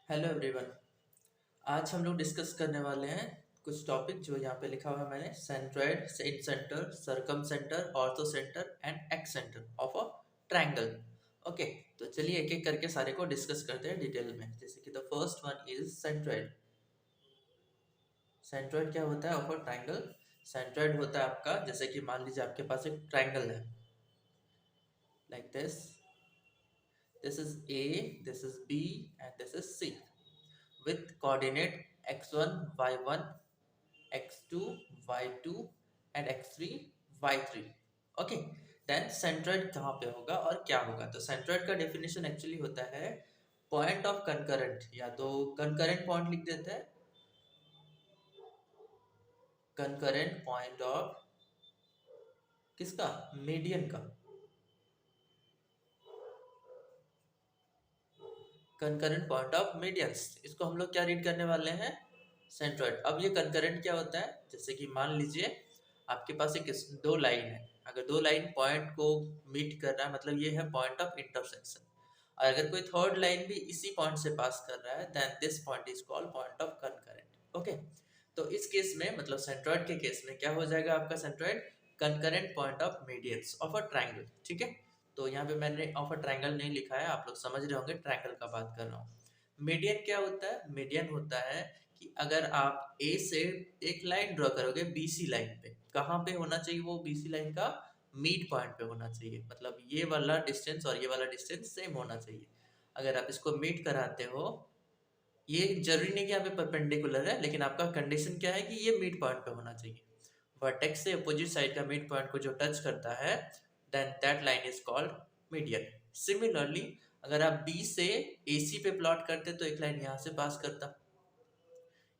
Hello everyone. आज हम लोग डिस्कस करने वाले हैं कुछ टॉपिक जो यहाँ पे लिखा हुआ है मैंने। Centroid, cent centre, circum centre, ortho centre and ex centre of a triangle. Okay, तो चलिए एक एक करके सारे को डिस्कस करते हैं डिटेल में। जैसे कि the first one is centroid. Centroid क्या होता है ऑफ अ ट्रायंगल? सेंट्रोइड होता है आपका, जैसे कि मान लीजिए आपके पास एक ट्रायंगल है like this is A, this is B and this is C with coordinate x1, y1, x2, y2 and x3, y3. Okay, then centroid कहाँ पे होगा और क्या होगा? तो सेंट्रोइड का डेफिनेशन एक्चुअली होता है पॉइंट ऑफ कंकरेंट, या तो कंकरेंट पॉइंट लिख देते हैं, कंकरेंट पॉइंट ऑफ किसका? मीडियन का। कंकरेंट पॉइंट ऑफ मीडियंस, इसको हम लोग क्या रीड करने वाले हैं? सेंट्रोइड। अब ये कंकरेंट क्या होता है? जैसे कि मान लीजिए आपके पास एक दो लाइन है, अगर दो लाइन पॉइंट को मीट कर रहा है मतलब ये है पॉइंट ऑफ इंटरसेक्शन, और अगर कोई थर्ड लाइन भी इसी पॉइंट से पास कर रहा है then this point is called point of concurrent. Okay, तो इस केस में मतलब सेंट्रोइड के केस में क्या हो जाएगा आपका? Centroid concurrent point of medians of a triangle. ठीक है, तो यहाँ पे मैंने ऑफ अ ट्रायंगल नहीं लिखा है, आप लोग समझ रहे होंगे ट्रायंगल का बात कर रहा हूँ। मीडियन क्या होता है? मीडियन होता है कि अगर आप ए से एक लाइन ड्रॉ करोगे बीसी लाइन पे, कहाँ पे होना चाहिए वो? बीसी लाइन का मीड पॉइंट पे होना चाहिए, मतलब ये वाला डिस्टेंस और ये वाला डिस्टेंस सेम होना चाहिए। अगर आप इसको मीट कराते हो, ये जरूरी नहीं कि यहाँ पे परपेंडिकुलर है, लेकिन आपका कंडीशन क्या है कि ये मिड पॉइंट पे होना चाहिए। वर्टेक्स से अपोजिट साइड का मिड पॉइंट को जो टच करता है then that line is called median. Similarly अगर आप बी से AC पे प्लॉट करते तो एक लाइन यहाँ से पास करता,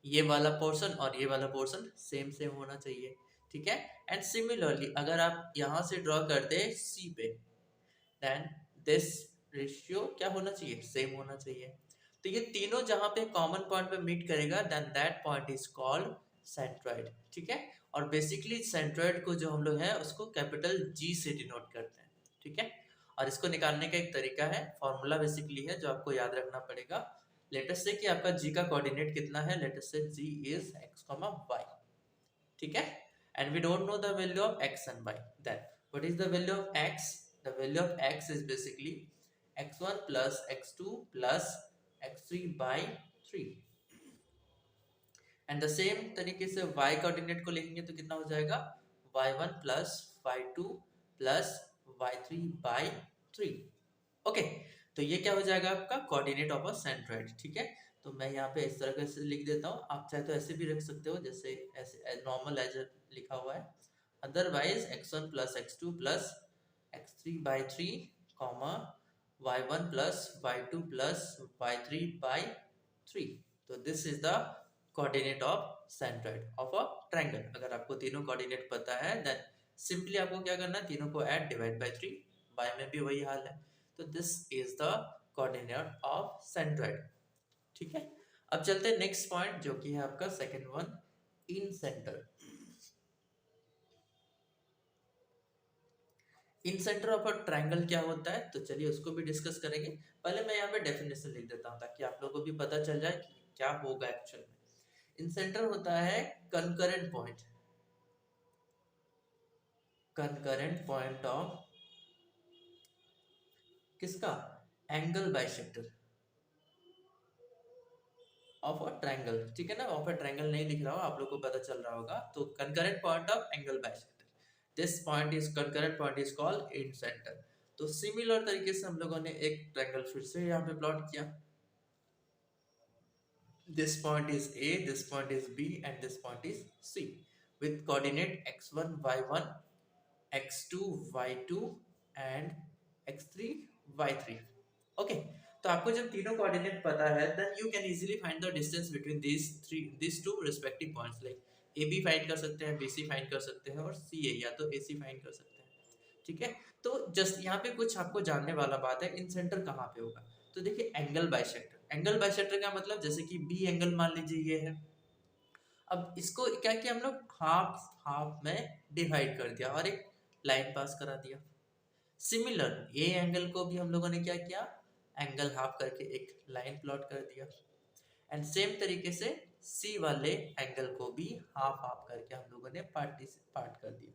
ये वाला पोर्शन और ये वाला पोर्शन सेम सेम होना चाहिए। ठीक है, एंड सिमिलरली अगर आप यहाँ से ड्रॉ करते C पे देन दिस रेशियो क्या होना चाहिए? सेम होना चाहिए। तो ये तीनों जहां पे कॉमन पॉइंट पे मीट करेगा then that point is called centroid. ठीक है, और बेसिकली सेंट्रोइड को जो हम लोग हैं उसको कैपिटल G से डिनोट करते हैं। ठीक है, और इसको निकालने का एक तरीका है, फॉर्मूला बेसिकली है जो आपको याद रखना पड़ेगा। लेटेस्ट से कि आपका G का कोऑर्डिनेट कितना है, लेटेस्ट से G इज x, y। ठीक है, and we don't know the value of x and y, then what is the value of x? The value of x is basically x1 plus x2 plus x3 by 3, and the same तरीके से y coordinate को लिखेंगे तो कितना हो जाएगा? y1 plus y2 plus y3 by 3। Okay, तो ये क्या हो जाएगा आपका? Coordinate of a centroid. ठीक है, तो मैं यहाँ पे इस तरह से लिख देता हूँ, आप चाहे तो ऐसे भी रख सकते हो, जैसे ऐसे नॉर्मल एज लिखा हुआ है। Otherwise x1 plus x2 plus x3 by 3 comma y1 plus y2 plus y3 by 3। तो this is the coordinate of centroid of a triangle. अगर आपको तीनों कोऑर्डिनेट पता है देन सिंपली आपको क्या करना है? तीनों को ऐड डिवाइड बाय 3, y में भी वही हाल है। तो this is the coordinate of centroid. ठीक है, अब चलते हैं नेक्स्ट पॉइंट जो कि है आपका second one, in centre. In centre of a triangle क्या होता है, तो चलिए उसको भी डिस्कस करेंगे। पहले मैं यहाँ पे डेफिनेशन लिख देता हूँ ताकि आप लोगों को भी पता चल जाए कि क्या होगा एक्चुअल में। इन सेंटर होता है concurrent point, concurrent point of किसका? Angle bisector of a triangle. ठीक है ना, ऑफ अ ट्रायंगल नहीं लिख रहा हूँ, आप लोग को पता चल रहा होगा। तो concurrent point of angle bisector, this point is concurrent point is called in centre. तो सिमिलर तरीके से हम लोगों ने एक ट्रायंगल फिर से यहाँ पे प्लॉट किया। This point is A, this point is B, and this point is C with coordinate x1, y1, x2, y2 and x3, y3। Okay, तो आपको जब तीनों कोऑर्डिनेट पता है then you can easily find the distance between these two respective points, like AB find कर सकते हैं, BC find कर सकते हैं और CA या तो AC फाइंड कर सकते हैं। ठीक है, तो जस्ट यहाँ पे कुछ आपको जानने वाला बात है, इन सेंटर कहाँ पे होगा? तो देखिए एंगल बाइसेक्टर, एंगल बाइसेक्टर का मतलब जैसे कि बी एंगल मान लीजिए ये है। अब इसको क्या किया हम लोग? हाफ हाफ में डिवाइड कर दिया और एक लाइन पास करा दिया। सिमिलर ए एंगल को भी हम लोगों ने क्या किया? एंगल हाफ करके एक लाइन प्लॉट कर दिया। एंड सेम तरीके से सी वाले एंगल को भी हाफ हाफ करके हम लोगों ने पार्ट कर दिया,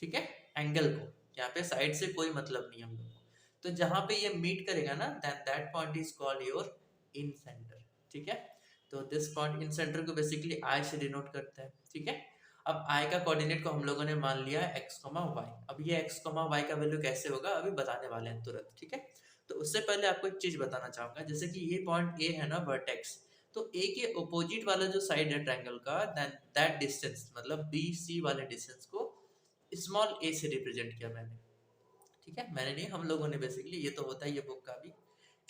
ठीक है। एंगल को यहाँ पे साइड से कोई मतलब नहीं हम लोग को, तो जहां पे ये मीट करेगा ना then that point is called your in center, ठीक है। तो दिस पॉइंट इन सेंटर को बेसिकली आई से डिनोट करते हैं, ठीक है। अब आई का कोऑर्डिनेट को हम लोगों ने मान लिया है x, y। अब ये x, y का वैल्यू कैसे होगा अभी बताने वाले हैं तुरंत, ठीक है। तो उससे पहले आपको एक चीज बताना चाहूंगा, जैसे कि ये पॉइंट ए है ना वर्टेक्स, तो ए के अपोजिट वाला जो साइड है ट्रायंगल का दैट डिस्टेंस मतलब बी सी वाले डिस्टेंस को स्मॉल ए से रिप्रेजेंट किया मैंने, ठीक है। मैंने नहीं, हम लोगों ने बेसिकली, ये तो होता है ये बुक का भी।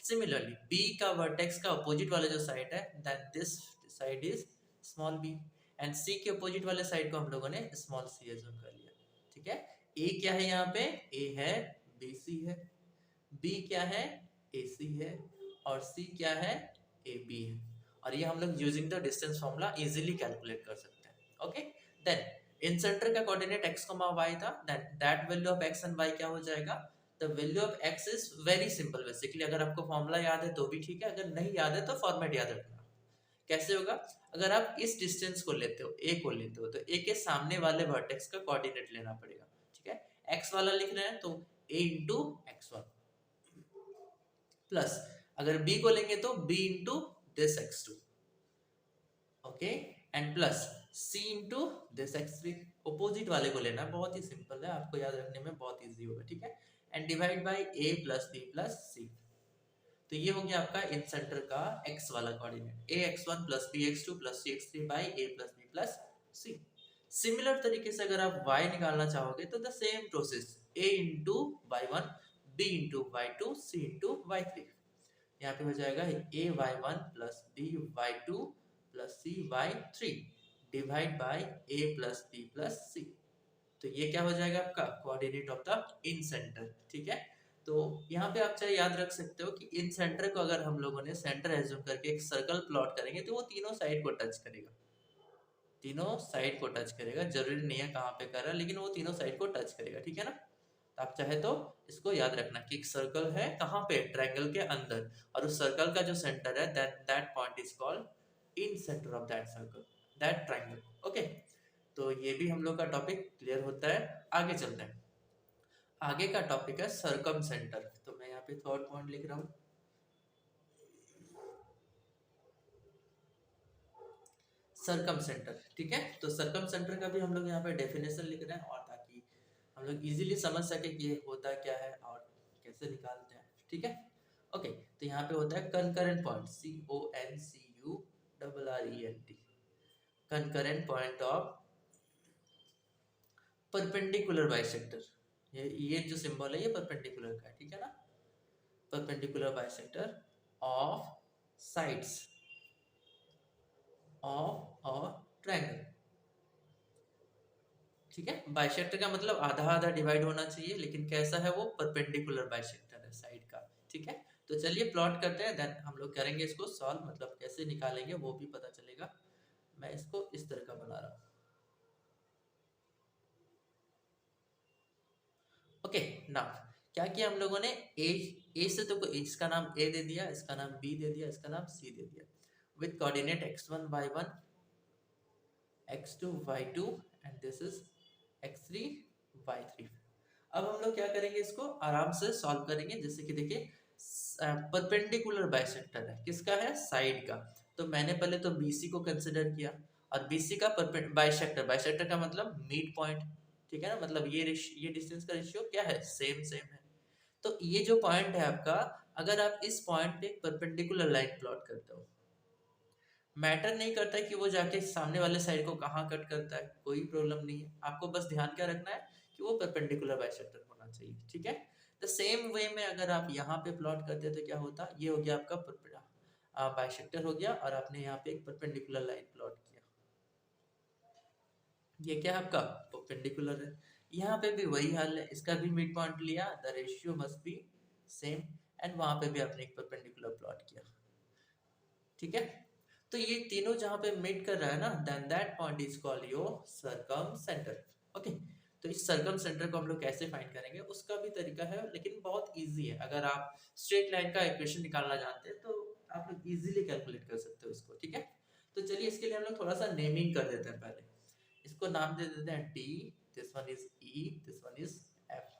सिमिलरली बी का वर्टेक्स का अपोजिट वाला जो साइड है that this side is small B, and C के अपोजिट वाले साइड को हम लोगों ने स्मॉल सी एज्यूम कर लिया, ठीक है। ए क्या है यहाँ पे, ए है, बी सी है, बी क्या है, ए सी है, और सी क्या है, ए बी है। और ये हम लोग using the distance formula easily calculate कर सकते हैं, ओके। देन इन सेंटर का कोऑर्डिनेट x, y था, that value of x and y क्या हो जाएगा, the value of x is very simple basically, अगर आपको फॉर्मूला याद है तो भी ठीक है, अगर नहीं याद है तो फॉर्मेट याद रखना। कैसे होगा, अगर आप इस डिस्टेंस को लेते हो, a को लेते हो, तो a के सामने वाले वर्टेक्स का कोऑर्डिनेट लेना पड़ेगा, ठीक है। x वाला लिख रहे हैं तो a इंटू x1 प्लस, अगर b को लेंगे तो b into this x2, okay, and plus c into this x3। Opposite वाले को लेना, बहुत ही सिंपल है, आपको याद रखने में बहुत इजी होगा, ठीक है। And divide by a plus b plus c। तो ये हो गया आपका इन सेंटर का x वाला coordinate, ax1 plus bx2 plus cx3 by a plus b plus c। Similar तरीके से अगर आप y निकालना चाहोगे तो the same process, a into y1 b into y2 c into y3। यहाँ पे हो जाएगा a y1 plus b y2 plus c y3 divide by a plus b plus c। तो ये क्या हो जाएगा आपका coordinate of the in center, ठीक है। तो यहाँ पे आप चाहे याद रख सकते हो कि इन सेंटर को अगर हम लोगों ने सेंटर एज्यूम करके एक सर्कल प्लॉट करेंगे तो वो तीनों साइड को टच करेगा, तीनों साइड को टच करेगा, जरूरी नहीं है कहाँ पे कर रहा है, लेकिन वो तीनों साइड को टच करेगा, ठीक है ना। तो आप चाहे तो इसको याद रखना कि एक सर्कल है कहाँ पे, ट्रायंगल के अंदर, और उस सर्कल का जो सेंटर है that point is called in centre of that circle, that triangle, okay. तो ये भी हम लोग का टॉपिक क्लियर होता है। आगे चलते हैं, आगे का टॉपिक है सर्कम सेंटर। तो मैं यहाँ पे थर्ड पॉइंट लिख रहा हूँ, सर्कम सेंटर, ठीक है। तो सर्कम सेंटर का भी हम लोग यहाँ पे डेफिनेशन लिख रहे हैं, और ताकि हम लोग इजीली समझ सके कि ये होता क्या है और कैसे निकालते हैं, ठीक है। ओके, तो यहाँ पे होता है concurrent point, CONCURRENT, concurrent point of perpendicular bisector. ये जो सिंबल है ये परपेंडिकुलर का है, ठीक है ना। Perpendicular bisector of sides of a triangle, ठीक है। बाइसेक्टर का मतलब आधा आधा डिवाइड होना चाहिए, लेकिन कैसा है वो, परपेंडिकुलर बाइसेक्टर है साइड का, ठीक है। तो चलिए प्लॉट करते हैं, देन हम लोग करेंगे इसको सॉल्व, मतलब कैसे निकालेंगे वो भी पता चलेगा। मैं इसको इस तरह का बना रहा हूँ, ओके। नाउ क्या किया हम लोगों ने, ए से तो इसका नाम ए दे दिया, इसका नाम बी दे दिया, इसका नाम सी दे दिया, with coordinate x1 y1 x2 y2 and this is x3 y3। अब हम लोग क्या करेंगे, इसको आराम से सॉल्व करेंगे। जैसे कि देखिए परपेंडिकुलर बाइसेक्टर है, किसका है, साइड का। तो मैंने पहले तो BC को कंसिडर किया, और BC का बाइसेक्टर, बाइसेक्टर का मतलब मिड पॉइंट, ठीक है ना, मतलब ये डिस्टेंस का रेशियो क्या है, सेम सेम है। तो ये जो पॉइंट है आपका, अगर आप इस पॉइंट पे परपेंडिकुलर लाइन प्लॉट करते हो, मैटर नहीं करता है कि वो जाके सामने वाले साइड को कहाँ कट करता है, कोई प्रॉब्लम नहीं है। आपको बस ध्यान क्या रखना है कि वो परपेंडिकुलर बाइसेक्टर होना चाहिए, ठीक है। द सेम वे में अगर आप यहाँ पे प्लॉट करते हैं तो क्या होता, ये हो गया आपका बाइसेक्टर हो गया, और आपने यहाँ पे एक परपेंडिकुलर लाइन प्लॉट किया, ये क्या आपका परपेंडिकुलर है। यहाँ पे भी वही हाल है, इसका भी मिड पॉइंट लिया, the ratio must be same, and वहां पे भी आपने एक परपेंडिकुलर प्लॉट किया, ठीक है। तो ये तीनों जहां पे मीट कर रहा है ना, then that point is called your circum center, okay. तो इस सर्कम सेंटर को हम लोग कैसे फाइंड करेंगे, उसका भी तरीका है, लेकिन बहुत इजी है। अगर आप स्ट्रेट लाइन का इक्वेशन निकालना जानते हैं तो आप लोग इजीली कैलकुलेट कर सकते हो इसको, ठीक है। तो चलिए इसके लिए हम लोग थोड़ा सा नेमिंग कर देते हैं। पहले इसको नाम दे देते हैं D, this one is E, this one is F,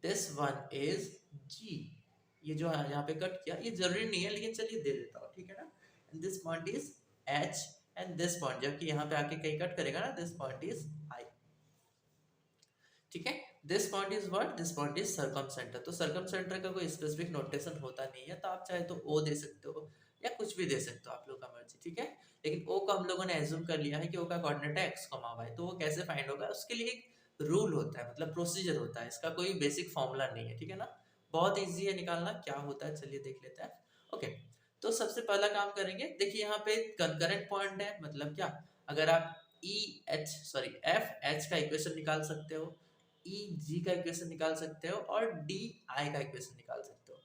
this one is G. ये जो है यहाँ पे कट किया ये जरूरी नहीं है, लेकिन चलिए दे देता हूँ, ठीक है ना। And this point is H, and this point जबकि यहाँ पे आके कहीं कट करेगा ना, दिस पॉइंट इज आई, ठीक है। This point is what, this point is circum centre. तो सर्कम सेंटर का कोई स्पेसिफिक नोटेशन होता नहीं है, तो आप चाहे तो ओ दे सकते हो या कुछ भी दे सकते हो, आप लोग का मर्जी, ठीक है। लेकिन ओ को हम लोगों ने एज्यूम कर लिया है कि ओ का कोऑर्डिनेट है एक्स कॉमा वाई, तो वो कैसे फाइंड होगा उसके लिए एक रूल होता है, मतलब प्रोसीजर होता है, इसका कोई बेसिक फॉर्मूला नहीं है, ठीक है ना। बहुत ईजी है निकालना, क्या होता है चलिए देख लेते हैं। ओके, तो सबसे पहला काम करेंगे, देखिए यहाँ पे कंकरेंट पॉइंट है, मतलब क्या, अगर आप एफ एच का इक्वेशन निकाल सकते हो, ई जी का इक्वेशन निकाल सकते हो और डी आई का इक्वेशन निकाल सकते हो।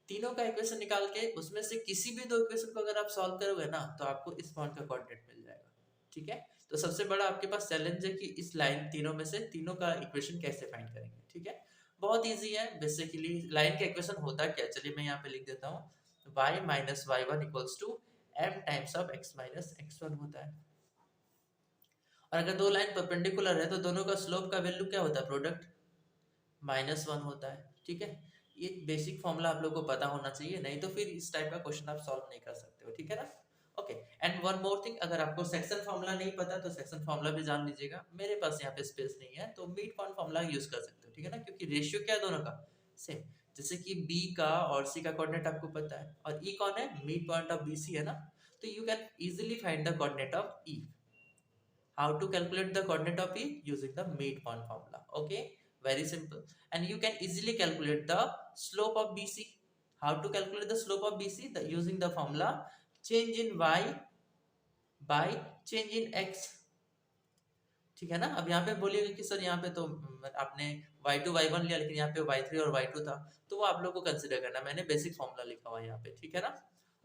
तीनों का इक्वेशन निकाल के उसमें से किसी भी दो इक्वेशन को अगर आप सॉल्व करोगे ना, तो आपको इस पॉइंट का कोऑर्डिनेट मिल जाएगा, ठीक है। तो सबसे बड़ा आपके पास चैलेंज है कि इस लाइन तीनों में से तीनों का इक्वेशन कैसे फाइंड करेंगे, ठीक है। बहुत इजी है, बेसिकली लाइन का इक्वेशन होता क्या, चलिए मैं यहाँ पे लिख देता हूँ, y minus y one equals to m times of x minus x1 होता है। और अगर दो लाइन परपेंडिकुलर है तो दोनों का स्लोप का वैल्यू क्या होता है, प्रोडक्ट -1 होता है, ठीक है। ये बेसिक फॉर्मूला आप लोगों को पता होना चाहिए, नहीं तो फिर इस टाइप का क्वेश्चन आप सॉल्व नहीं कर सकते हो, ठीक है ना। Okay, and one more thing, अगर आपको सेक्शन फॉर्मूला नहीं पता तो सेक्शन फॉर्मूला भी जान लीजिएगा। मेरे पास यहाँ पे स्पेस नहीं है तो मिड पॉइंट फॉर्मूला यूज कर सकते हो, ठीक है ना, क्योंकि रेशियो क्या है दोनों का सेम। जैसे कि बी का और सी का कोऑर्डिनेट आपको पता है, और ई कौन है, mid point of B C है ना, तो you can easily find the coordinate of E. How to calculate the coordinate of E? Using the midpoint formula. Okay, very simple. And you can easily calculate the slope of BC. How to calculate the slope of BC? Using the formula change in Y by change in X. ठीक है ना। अब यहाँ पे बोलिएगा कि sir यहाँ पे तो आपने y2 y1 लिया, लेकिन यहाँ पे y3 और y2 था, तो वो आप लोग को कंसिडर करना, मैंने बेसिक फॉर्मूला लिखा हुआ है यहाँ पे, ठीक है ना।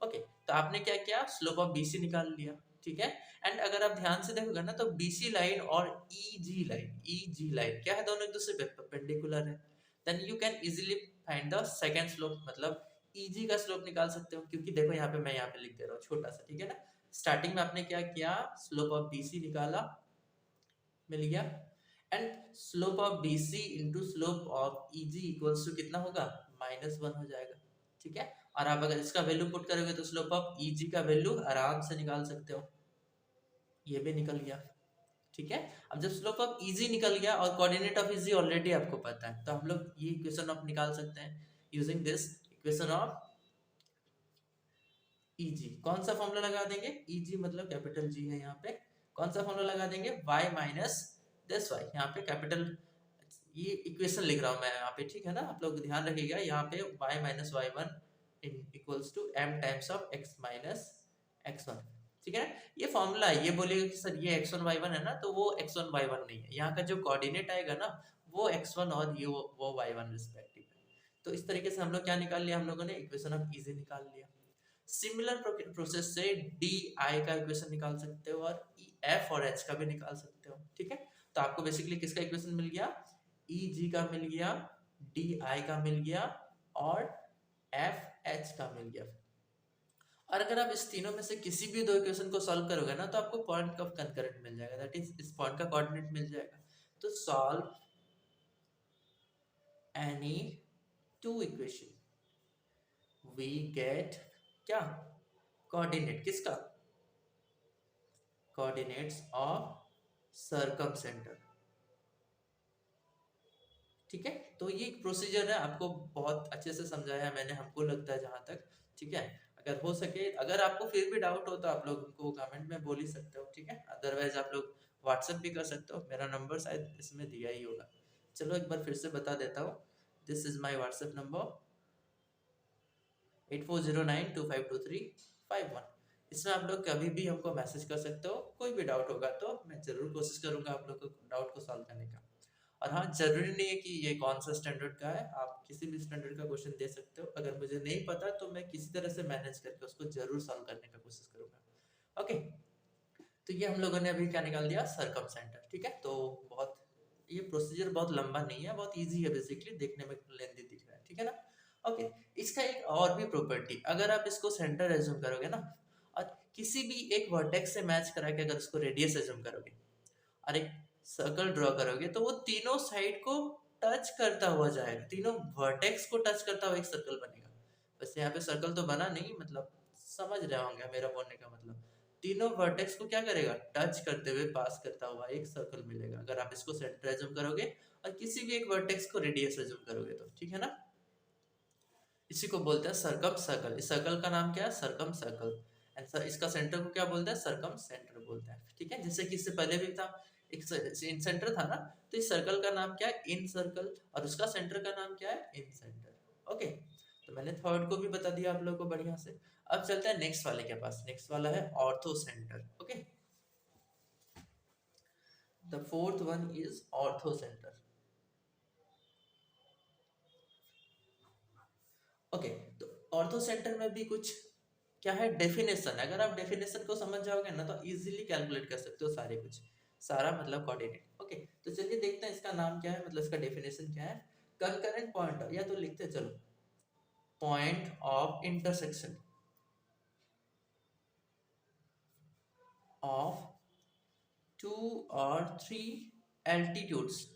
ओके, तो आपने क्या किया, स्लोप ऑफ BC निकाल लिया, ठीक है। एंड अगर आप ध्यान से देखोगे ना, तो BC लाइन और EG लाइन क्या है, दोनों एक दूसरे पे परपेंडिकुलर है। Then you can easily find the second slope, मतलब EG का स्लोप निकाल सकते हो, क्योंकि देखो यहाँ पे मैं यहाँ पे लिख दे रहा हूँ छोटा सा, ठीक है ना। स्टार्टिंग में आपने क्या किया, स्लोप ऑफ BC निकाला, मिल गया, and slope of BC into slope of EG equals to कितना होगा, -1 हो जाएगा, ठीक है। और आप अगर इसका वैल्यू पुट करोगे तो स्लोप ऑफ EG का वैल्यू आराम से निकाल सकते हो, ये भी निकल गया, ठीक है। अब जब स्लोप ऑफ EG निकल गया और कोऑर्डिनेट ऑफ EG ऑलरेडी आपको पता है, तो हम लोग ये इक्वेशन ऑफ निकाल सकते हैं using this equation of EG। कौन सा फॉर्मूला लगा देंगे, EG मतलब कैपिटल G है यहाँ पे, कौन सा फॉर्मूला लगा देंगे, y माइनस दिस y, यहाँ पे कैपिटल, ये इक्वेशन लिख रहा हूँ मैं यहाँ पे, ठीक है ना। आप लोग ध्यान रखिएगा, यहाँ पे y minus y one equals to m times of x minus x1, ठीक है। ये फॉर्मूला है, ये बोलेगा कि सर ये x1 y1 है ना, तो वो x1 y1 नहीं है, यहाँ का जो कोऑर्डिनेट आएगा ना वो x1 और ये वो y1 रिस्पेक्टिव है। तो इस तरीके से हम लोग क्या निकाल लिया, हम लोगों ने इक्वेशन ऑफ EG निकाल लिया। सिमिलर प्रोसेस से डी आई का इक्वेशन निकाल सकते हो और एफ और एच का भी निकाल सकते हो, ठीक है। तो आपको बेसिकली किसका इक्वेशन मिल गया, ई जी का मिल गया, डी आई का मिल गया और एफ एच का मिल गया। और अगर आप इस तीनों में से किसी भी दो इक्वेशन को सॉल्व करोगे ना, तो आपको पॉइंट ऑफ कंकरेंट मिल जाएगा, दैट इज इस पॉइंट का कोऑर्डिनेट मिल जाएगा। तो solve any two equation we get क्या, कोऑर्डिनेट किसका, कोऑर्डिनेट्स ऑफ सर्कम सेंटर, ठीक है। तो ये एक प्रोसीजर है, आपको बहुत अच्छे से समझाया है मैंने, हमको लगता है जहां तक, ठीक है। अगर हो सके, अगर आपको फिर भी डाउट हो तो आप लोग को कमेंट में बोल ही सकते हो, ठीक है। अदरवाइज आप लोग व्हाट्सएप भी कर सकते हो, मेरा नंबर शायद इसमें दिया ही होगा। चलो एक बार फिर से बता देता हूँ, this is my WhatsApp number 8409252351। इसमें आप लोग कभी भी हमको मैसेज कर सकते हो, कोई भी डाउट होगा तो मैं जरूर कोशिश करूंगा आप लोग को डाउट को सॉल्व करने का। और हाँ, जरूरी नहीं है कि ये कौन सा स्टैंडर्ड का है, आप किसी भी स्टैंडर्ड का क्वेश्चन दे सकते हो। अगर मुझे नहीं पता तो मैं किसी तरह से मैनेज करके उसको जरूर सॉल्व करने का कोशिश करूंगा। ओके, तो ये हम लोगों ने अभी क्या निकाल दिया, सर्कम सेंटर, ठीक है। तो बहुत, ये प्रोसीजर बहुत लंबा नहीं है, बहुत ईजी है, बेसिकली देखने में लेंथी दिख रहा है, ठीक है ना। ओके, इसका एक और भी प्रॉपर्टी, अगर आप इसको सेंटर एज्यूम करोगे ना और किसी भी एक वर्टेक्स से मैच करा के अगर इसको रेडियस एज्यूम करोगे और एक सर्कल ड्रॉ करोगे तो वो तीनों साइड को टच करता हुआ जाएगा, तीनों वर्टेक्स को टच करता हुआ एक सर्कल बनेगा। वैसे यहाँ पे सर्कल तो बना नहीं, मतलब समझ रहे होंगे मेरा बोलने का मतलब, तीनों वर्टेक्स को क्या करेगा, टच करते हुए पास करता हुआ एक सर्कल मिलेगा अगर आप इसको सेंटर एज्यूम करोगे और किसी भी एक वर्टेक्स को रेडियस एज्यूम करोगे तो, ठीक है ना। इसी को बोलते हैं सरकम सर्कल। इस सर्कल का नाम क्या है, सरकम सर्कल। एंड इसका सेंटर को क्या बोलते हैं, सरकम सेंटर बोलते हैं, ठीक है। जैसे कि इससे पहले भी था, एक इन सेंटर था ना, तो इस सर्कल का नाम क्या है, इन सर्कल, और उसका सेंटर का नाम क्या है, इन सेंटर। ओके, तो मैंने थर्ड को भी बता दिया आप लोगों को बढ़िया से। अब चलते हैं नेक्स्ट वाले के पास, नेक्स्ट वाला है ortho centre. Okay, the fourth one is ortho centre. Okay, तो ऑर्थो सेंटर में भी कुछ क्या है, डेफिनेशन। अगर आप डेफिनेशन को समझ जाओगे ना तो इजीली कैलकुलेट कर सकते हो सारे कुछ, सारा मतलब कोऑर्डिनेट। ओके, तो चलिए देखते हैं इसका नाम क्या है, मतलब इसका डेफिनेशन क्या है। कंकरेंट पॉइंट, या तो लिखते हैं चलो, point of intersection of two और थ्री एल्टीट्यूड्स।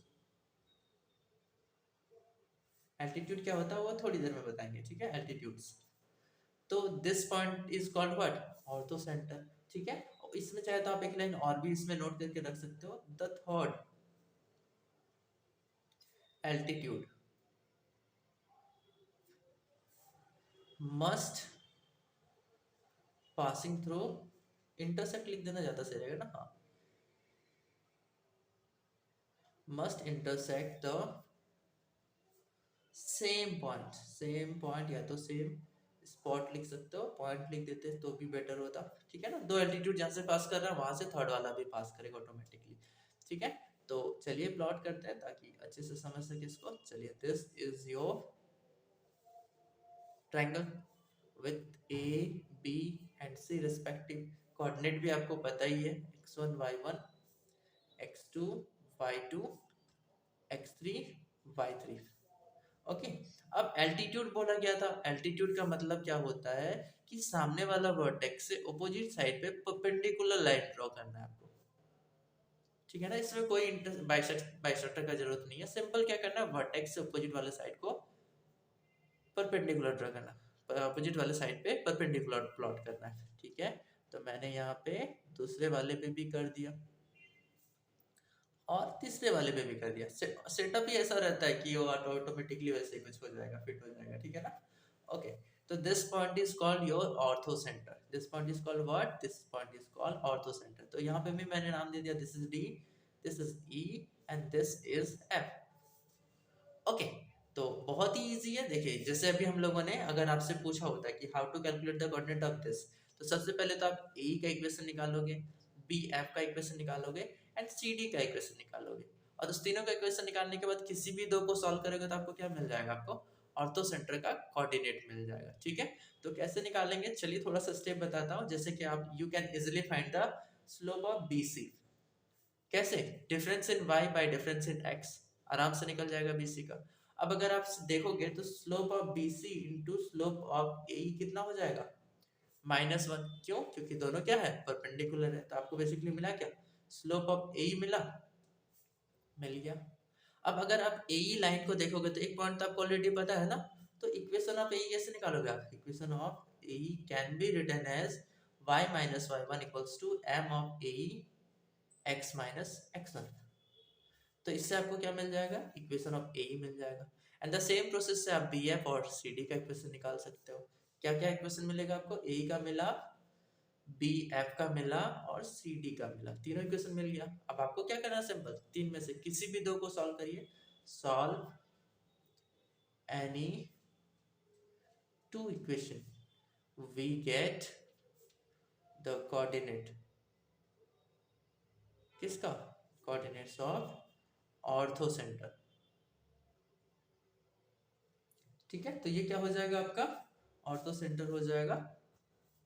एल्टीट्यूड क्या होता है वो थोड़ी देर में बताएंगे, ठीक है, एल्टीट्यूड्स। तो this point is called what, ortho center, ठीक है। इसमें चाहे तो आप एक लाइन और भी इसमें नोट करके रख सकते हो, the third altitude must passing through, intersect लिख देना ज्यादा सही रहेगा ना, हाँ, must intersect the same point या तो सेम स्पॉट लिख सकते हो, पॉइंट लिख देते तो भी बेटर होता, ठीक है ना। दो एल्टीट्यूड जहां से पास कर रहा है वहां से थर्ड वाला भी पास करेगा ऑटोमेटिकली, ठीक है। तो चलिए प्लॉट करते हैं ताकि अच्छे से समझ सके इसको। चलिए, this is your triangle with A B and C respective, coordinate भी आपको पता ही है, x1 y1 x2 y2 x3 y3। Okay, अब एल्टीट्यूड बोला गया था, एल्टीट्यूड का मतलब क्या होता है कि सामने वाला वर्टेक्स से ऑपोजिट साइड पे परपेंडिकुलर लाइन ड्रॉ करना है आपको, ठीक है ना। इसमें कोई बाइसेक्टर का जरूरत नहीं है, सिंपल क्या करना है, वर्टेक्स से ऑपोजिट वाले साइड को परपेंडिकुलर ड्रॉ करना, अपोजिट वाले साइड पे परपेंडिकुलर प्लॉट करना है, ठीक है। तो मैंने यहाँ पे दूसरे वाले पे भी कर दिया और तीसरे वाले पे भी कर दिया। सेटअप ही ऐसा रहता है कि वो ऑटोमेटिकली वैसे ही कुछ हो जाएगा, फिट हो जाएगा, ठीक है ना। ओके, तो this point is called your ortho centre, this point is called what, this point is called ortho centre. तो यहाँ पे भी मैंने नाम दे दिया, this is D, this is E and this is F. Okay, तो बहुत ही इजी है। देखिए, जैसे अभी हम लोगों ने अगर आपसे पूछा होता है कि how to calculate the coordinate of this, तो सबसे पहले तो आप ए का इक्वेशन निकालोगे, बी एफ का इक्वेशन निकालोगे एंड सी डी का इक्वेशन निकालोगे, और उस तीनों का इक्वेशन निकालने के बाद किसी भी दो को सॉल्व करोगे तो आपको क्या मिल जाएगा, आपको ऑर्थो सेंटर का कोऑर्डिनेट मिल जाएगा, ठीक है। तो कैसे निकालेंगे, चलिए थोड़ा सा स्टेप बताता हूँ। जैसे कि आप you can easily find the slope of B C, कैसे, difference in y by difference in x, आराम से निकल जाएगा BC का। अब अगर आप देखोगे तो slope of BC into slope of AE कितना हो जाएगा, -1। क्यों, क्योंकि दोनों क्या है, परपेंडिकुलर है। तो आपको बेसिकली मिला क्या, स्लोप ऑफ AE मिला, मिल गया। अब अगर आप AE लाइन को देखोगे तो एक पॉइंट तो आपको ऑलरेडी पता है ना, तो इक्वेशन ऑफ AE कैसे निकालोगे आप, equation of AE can be written as y minus y1 equals to m of AE x minus x1। तो इससे आपको क्या मिल जाएगा, इक्वेशन ऑफ ए मिल जाएगा। एंड द सेम प्रोसेस से आप बी एफ और सी डी का इक्वेशन निकाल सकते हो। क्या क्या इक्वेशन मिलेगा आपको, ए का मिला, बी एफ का मिला और सी डी का मिला, तीनों इक्वेशन मिल गया। अब आपको क्या करना है, सिंपल तीन में से किसी भी दो को सॉल्व करिए, solve any two equation, we get the coordinate, किसका, कोऑर्डिनेट्स ऑफ ऑर्थो सेंटर, ठीक है। तो ये क्या हो जाएगा आपका, ऑर्थो सेंटर हो जाएगा।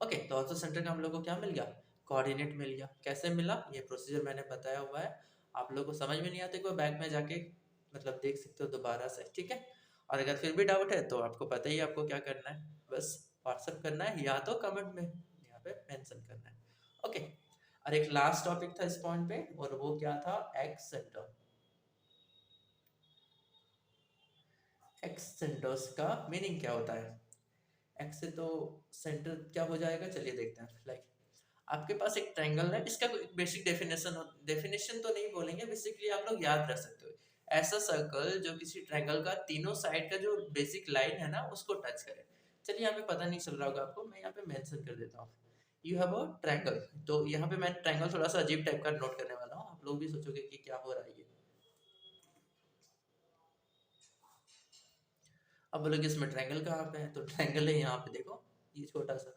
ओके, तो ऑर्थो सेंटर का हम लोग को क्या मिल गया, कोऑर्डिनेट मिल गया। कैसे मिला, ये प्रोसीजर मैंने बताया हुआ है, आप लोग को समझ में नहीं आते कोई बैक में जाके मतलब देख सकते हो दोबारा से, ठीक है। और अगर फिर भी डाउट है तो आपको पता ही है आपको क्या करना है, बस व्हाट्सअप करना है या तो कमेंट में यहाँ पे मेंशन करना है। ओके, और एक लास्ट टॉपिक था इस पॉइंट पे, और वो क्या था, एक्स सेंटर। एक्स सेंटर्स का मीनिंग क्या होता है? एक्स से तो सेंटर क्या हो जाएगा, चलिए देखते हैं। लाइक आपके पास एक ट्रायंगल है, इसका कोई बेसिक डेफिनेशन तो नहीं बोलेंगे, बेसिकली आप लोग याद रख सकते हो। ऐसा सर्कल जो किसी ट्रायंगल का तीनों साइड का जो बेसिक लाइन है ना उसको टच करे। चलिए यहाँ पे पता नहीं चल रहा होगा आपको, मैं यहाँ पे मेंशन कर देता हूँ। यू हैव अ ट्रायंगल, तो यहाँ पे मैं ट्रायंगल थोड़ा सा अजीब टाइप का नोट करने वाला हूँ, आप लोग भी सोचोगे कि क्या हो रहा है ये। अब बोलोगे इसमें ट्रायंगल कहाँ पे है, तो ट्रायंगल है यहाँ पे देखो, ये छोटा सा।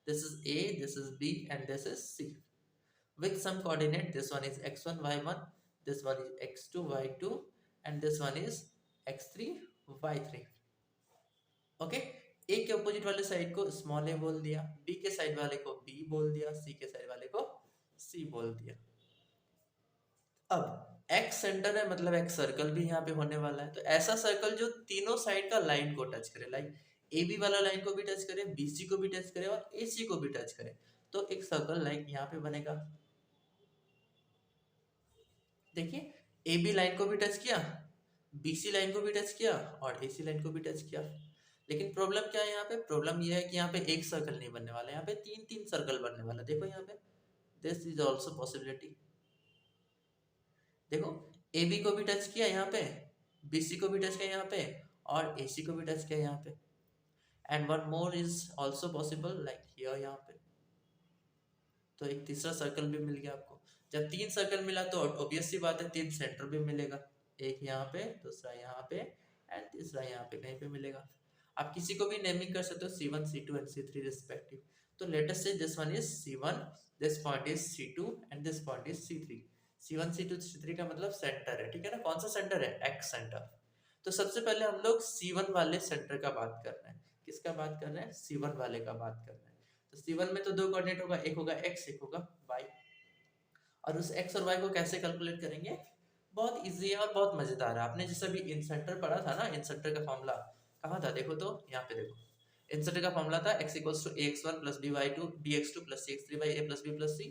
This is A, this is B and this is C with some coordinate. This one is x1 y1, this one is x2 y2, and this one is x3 y3. Okay, A के opposite वाले side को small ए बोल दिया, B के side वाले को B बोल दिया, सी के साइड वाले को सी बोल दिया। अब एक्स सेंटर है, मतलब एक सर्कल भी यहाँ पे होने वाला है, तो ऐसा सर्कल जो तीनों साइड का लाइन को टच करे, लाइक ए बी वाला लाइन को भी टच करे, बी सी को भी टच करे और ए सी को भी टच करे, तो एक सर्कल लाइक यहाँ पे बनेगा। देखिए, ए बी लाइन को भी टच किया, बी सी लाइन को भी टच किया और ए सी लाइन को भी टच किया। लेकिन प्रॉब्लम क्या है यहाँ पे, प्रॉब्लम ये है कि यहाँ पे एक सर्कल नहीं बनने वाला, यहाँ पे तीन तीन सर्कल बनने वाला। देखो यहाँ पे, दिस इज ऑल्सो पॉसिबिलिटी। देखो, ए बी को भी टच किया यहाँ पे, बी सी को भी टच किया यहाँ पे और ए सी को भी टच किया यहाँ पे, and one more is also possible like here, यहाँ पे। तो एक तीसरा सर्कल भी मिल गया आपको। जब तीन सर्कल मिला तो ऑब्वियस सी बात है तीन सेंटर भी मिलेगा, एक यहाँ पे, दूसरा यहाँ पे एंड तीसरा यहाँ पे कहीं पे मिलेगा। आप किसी को भी नेमिंग कर सकते हो C1 C2 and C3 respective. तो लेट अस से this one is C1, this point is C2 and this point is C3। C1 C2 C3 का मतलब सेंटर है, ठीक है ना। कौन सा सेंटर है, एक्स सेंटर। तो सबसे पहले हम लोग C1 वाले सेंटर का बात कर रहे हैं। किसका बात कर रहे हैं, C1 वाले का बात कर रहे हैं। तो C1 में तो दो कोऑर्डिनेट होगा, एक होगा x, एक होगा y। और उस x और y को कैसे कैलकुलेट करेंगे, बहुत इजी है और बहुत मजेदार है। आपने जैसे अभी इन सेंटर पढ़ा था ना, इन सेंटर का फॉर्मूला कहाँ था, देखो तो यहाँ पे देखो। इन सेंटर का फॉर्मूला था x equals to ax1 plus by2 bx2 plus cx3 by a plus b plus c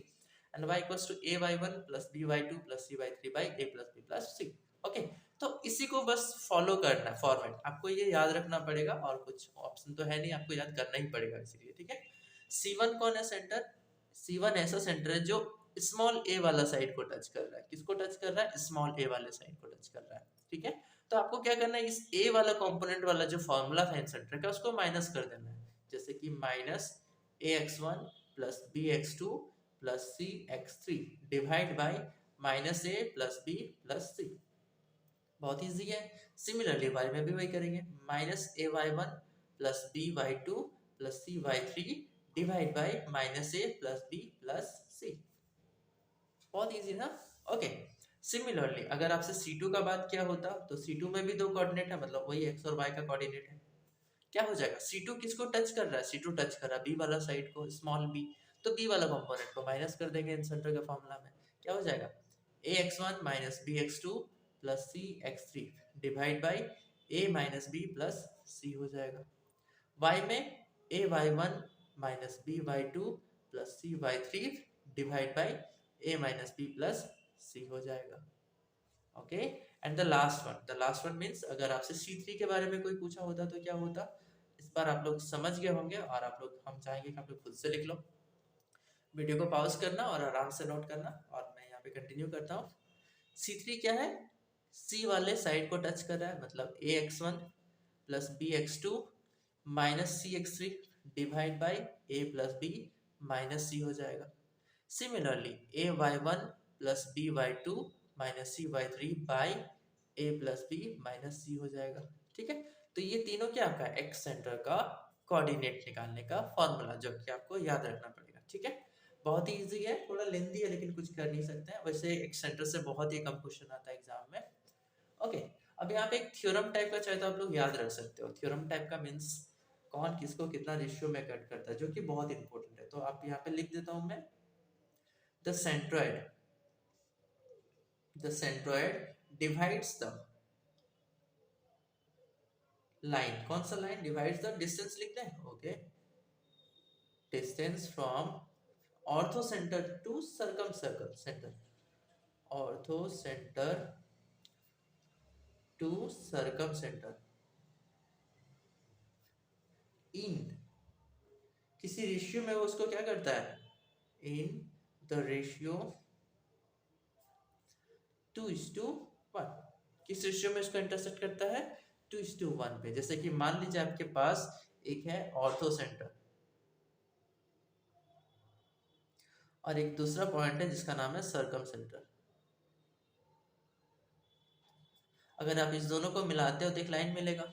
and y equals to ay1 plus by2 plus cy3 by a plus b plus c। Okay, तो इसी को बस follow करना है format, आपको ये याद रखना पड़ेगा और कुछ ऑप्शन तो है नहीं, आपको याद करना ही पड़ेगा इसीलिए, ठीक है। C1 कौन है सेंटर, C1 ऐसा सेंटर है जो स्मॉल ए वाला साइड को टच कर रहा है। किसको टच कर रहा है, स्मॉल ए वाले साइड को टच कर रहा है, ठीक है। तो आपको क्या करना है, इस ए वाला कंपोनेंट वाला जो फॉर्मूला था इन सेंटर का उसको माइनस कर देना है। जैसे कि minus ax1 plus bx2 plus cx3 divide bye minus a plus b plus c। बहुत इजी है। सिमिलरली वाई में भी वही करेंगे, minus ay1 plus by2 plus cy3 divide by minus a plus b plus c। बहुत easy ना। Okay, similarly अगर आपसे C2 का बात किया होता तो C2 में भी दो कोऑर्डिनेट है, मतलब वही x और y का कोऑर्डिनेट है। क्या हो जाएगा, C2 किसको टच कर रहा है, C2 टच कर रहा है b वाला साइड को, स्मॉल b। तो b वाला कंपोनेंट को माइनस कर देंगे इन सेंटर के फॉर्मूला में। क्या हो जाएगा, ax1 minus bx2 plus cx3 divide by a minus b plus c हो जाएगा। y में ay1 minus by2 plus cy3 divide by a minus b plus c हो जाएगा। Okay, and the last one means अगर आपसे C3 के बारे में कोई पूछा होता तो क्या होता, इस बार आप लोग समझ गए होंगे और आप लोग, हम चाहेंगे कि आप लोग खुद से लिख लो। वीडियो को पॉज करना और आराम से नोट करना, और मैं यहाँ पे कंटिन्यू करता हूँ। C3 क्या है, C वाले साइड को टच कर रहा है, मतलब ax1 plus bx2 minus cx3 divide by a plus b minus c हो जाएगा। Similarly ay1 plus by2 minus cy3 by a plus b minus c हो जाएगा, ठीक है। तो ये तीनों क्या आपका एक्स सेंटर का कोऑर्डिनेट निकालने का फॉर्मूला, जो कि आपको याद रखना पड़ेगा, ठीक है। बहुत ही इजी है, थोड़ा लेंथी है लेकिन कुछ कर नहीं सकते हैं, वैसे एक सेंटर से बहुत ही कम क्वेश्चन आता है एग्जाम में। ओके, अब यहाँ पे एक थ्योरम टाइप का चाहे तो आप लोग याद रख सकते हो। थ्योरम टाइप का मीन्स कौन किसको कितना रेशियो में कट करता है, जो कि बहुत इंपॉर्टेंट है। तो आप यहाँ पे लिख देता हूं मैं, the centroid divides the line, कौन सा लाइन डिवाइड्स द डिस्टेंस लिखते हैं, okay, distance from ortho centre to circum circle centre, ortho centre to circum centre in, किसी रेशियो में वो उसको क्या करता है, इन द रेशियो 2:1, किस रेशियो में इसको इंटरसेक्ट करता है, 2:1 पे। जैसे कि मान लीजिए आपके पास एक है ऑर्थो सेंटर और एक दूसरा पॉइंट है जिसका नाम है सर्कम सेंटर। अगर आप इस दोनों को मिलाते हो तो एक लाइन मिलेगा।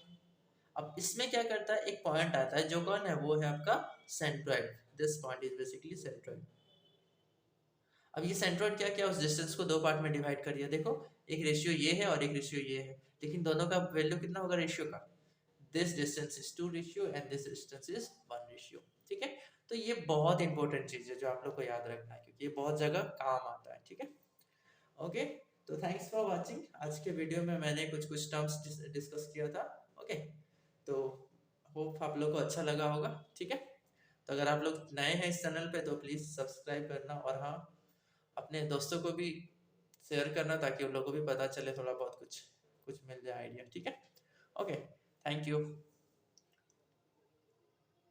अब इसमें क्या करता है, एक पॉइंट आता है जो कौन है, वो है आपका centroid, this point is basically centroid. अब ये सेंट्रोइड क्या किया, उस डिस्टेंस को दो पार्ट में डिवाइड कर दिया। देखो एक रेशियो ये है और एक रेशियो ये है, लेकिन दोनों का वैल्यू कितना होगा रेशियो का, this distance is 2 ratio and this distance is 1 ratio, ठीक है। तो ये बहुत इंपॉर्टेंट चीज है जो आप लोग को याद रखना है, क्योंकि ये बहुत जगह काम आता है, ठीक है। ओके, तो थैंक्स फॉर वाचिंग। आज के वीडियो में मैंने कुछ कुछ टर्म्स डिस्कस किया था, ओके। तो होप आप लोग को अच्छा लगा होगा, ठीक है। तो अगर आप लोग नए हैं इस चैनल पे तो प्लीज़ सब्सक्राइब करना, और हाँ, अपने दोस्तों को भी शेयर करना ताकि उन लोगों को भी पता चले, थोड़ा बहुत कुछ कुछ मिल जाए आइडिया, ठीक है। Okay, thank you.